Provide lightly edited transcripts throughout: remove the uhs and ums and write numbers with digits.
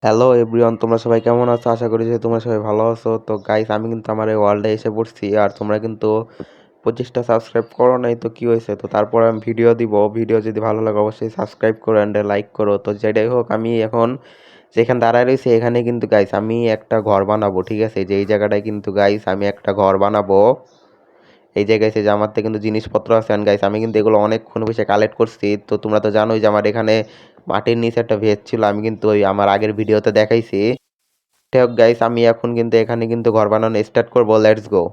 Hello everyone, তোমরা সবাই কেমন আছো? আশা করি যে তোমরা সবাই ভালো আছো। তো গাইস, আমি কিন্তু আমার এই ওয়ার্ল্ডে এসে পড়ছি। আর তোমরা কিন্তু 25টা সাবস্ক্রাইব করো নাই, তো কি হয়েছে? তো তারপর আমি ভিডিও দিব। ভিডিও যদি ভালো লাগে অবশ্যই সাবস্ক্রাইব করো অ্যান্ড লাইক করো। তো যেটাই হোক, আমি এখন যেখানে দাঁড়ায় রয়েছি এখানে কিন্তু গাইস আমি একটা ঘর বানাবো, ঠিক আছে? যে এই জায়গাটায় কিন্তু গাইস আমি একটা ঘর বানাবো। এই জায়গায় এসে যে আমার থেকে কিন্তু জিনিসপত্র আছে অ্যান্ড গাইস আমি কিন্তু এগুলো অনেকক্ষণ বসে কালেক্ট করছি। তো তোমরা তো জানোই যে আমার এখানে মাটির নিচে একটা ভেজ ছিল, আমি কিন্তু ওই আমার আগের ভিডিওতে দেখাইছি। যাই হোক গাইস, আমি এখন কিন্তু এখানে কিন্তু ঘর বানানো স্টার্ট করবো। Let's go.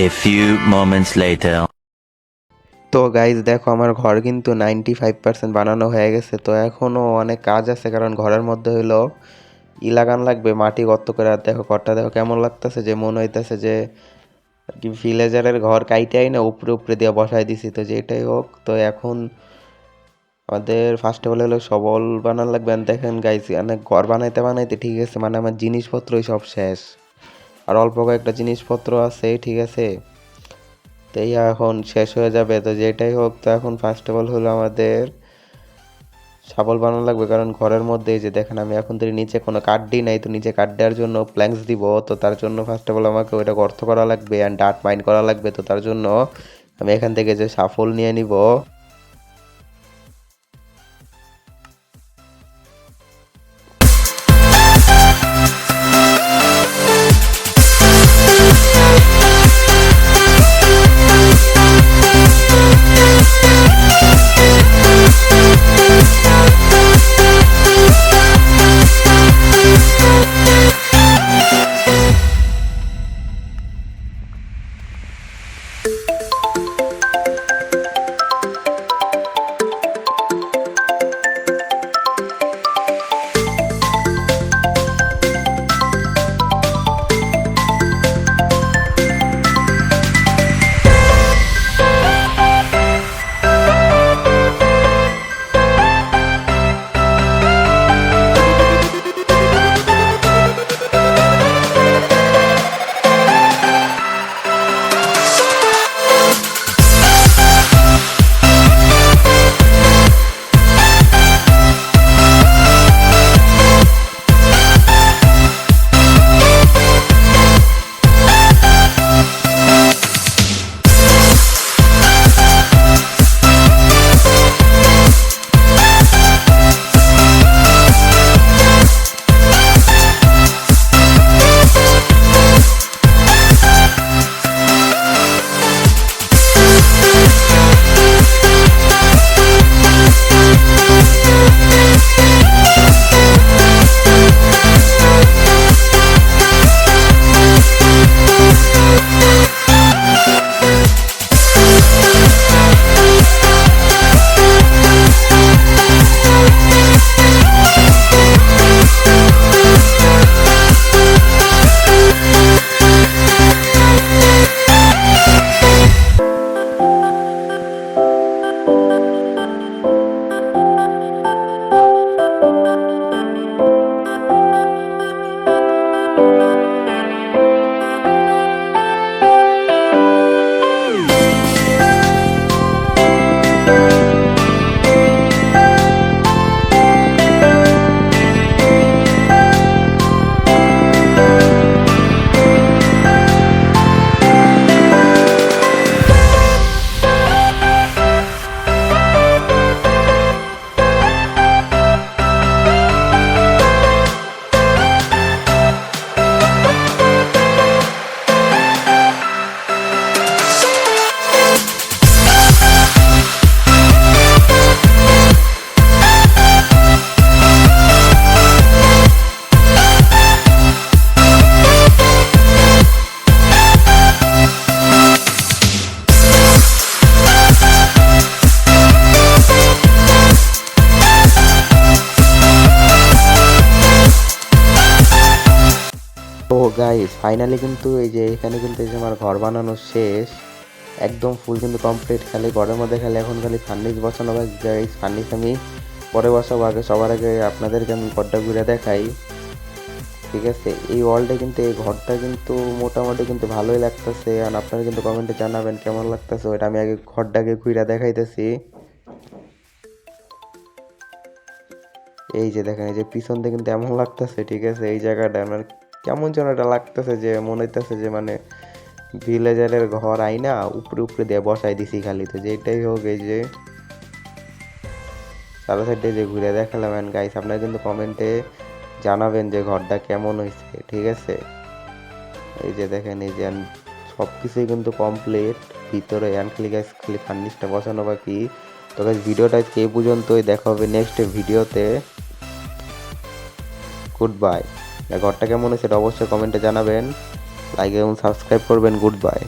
A few moments later. তো গাইজ দেখো আমার ঘর কিন্তু 95% বানানো হয়ে গেছে। তো এখনও অনেক কাজ আছে, কারণ ঘরের মধ্যে হইলো লাগান লাগবে মাটি গর্ত করে। আর দেখো ঘরটা দেখো কেমন লাগতেছে, যে মনে হইতেছে যে আর কি ভিলেজারের ঘর কাইটাই না উপরে উপরে দিয়ে বসাই দিছি। তো যেটাই হোক, তো এখন আমাদের ফার্স্ট অফ অল হলো সবল বানান লাগবে। আর দেখেন গাইজ অনেক ঘর বানাইতে বানাইতে ঠিক আছে, মানে আমার জিনিসপত্রই সব শেষ, আর অল্প কয়েকটা জিনিসপত্র আছে ঠিক আছে, তো এই এখন শেষ হয়ে যাবে। তো যেটাই হোক, তো এখন ফার্স্ট অফ অল হলো আমাদের শাবল বানানো লাগবে, কারণ ঘরের মধ্যে এই যে দেখেন আমি এখন তো নিচে কোনো কাঠ দিই নাই, তো নিচে কাঠ দেওয়ার জন্য প্ল্যাঙ্কস দিব। তো তার জন্য ফার্স্ট অফ অল আমাকে ওইটা গর্ত করা লাগবে অ্যান্ড ডার্ট মাইন করা লাগবে। তো তার জন্য আমি এখান থেকে যে শাফল নিয়ে নিব। তো গাইস ফাইনালি কিন্তু এই যে এখানে কিন্তু এই যে আমার ঘর বানানো শেষ, একদম ফুল কিন্তু কমপ্লিট। খালি ঘরের মধ্যে খালি এখন খালি ফার্নিশ বসানো বাকি। গাইস ফার্নিশ আমি পরে বসাবো, আগে সবার আগে আপনাদেরকে আমি ঘরটা ঘুরে দেখাই ঠিক আছে। এই ওয়ালটা কিন্তু এই ঘরটা কিন্তু মোটামুটি কিন্তু ভালোই লাগতেছে, আর আপনারা কিন্তু কমেন্টে জানাবেন কেমন লাগতেছে। ওইটা আমি আগে ঘরটাকে ঘুরে দেখাইতেছি। এই যে দেখেন এই যে পিছন দিয়ে কিন্তু এমন লাগতেছে ঠিক আছে, এই জায়গাটা আমার কেমন যেন এটা লাগতেছে, যে মনে হইতেছে যে মানে ভিলেজারের ঘর আইনা উপরে উপরে দিয়ে বসাই দিছি খালি। তো যেটাই হোক, এই যে চারো সাইডে যে ঘুরে দেখালাম। অ্যান্ড গাইস আপনারা কিন্তু কমেন্টে জানাবেন যে ঘরটা কেমন হয়েছে ঠিক আছে। এই যে দেখেন এই যে সব কিছুই কিন্তু কমপ্লিট ভিতরে, অ্যান্ড খালি গাইস খালি ফার্নিশটা বসানো বাকি। তো গাইস ভিডিওটা আজকে এই পর্যন্তই, দেখা হবে নেক্সট ভিডিওতে। Good bye. ঘরটা কেমন হয়েছে সেটা অবশ্যই কমেন্টে জানাবেন, লাইক এবং সাবস্ক্রাইব করবেন। Good bye.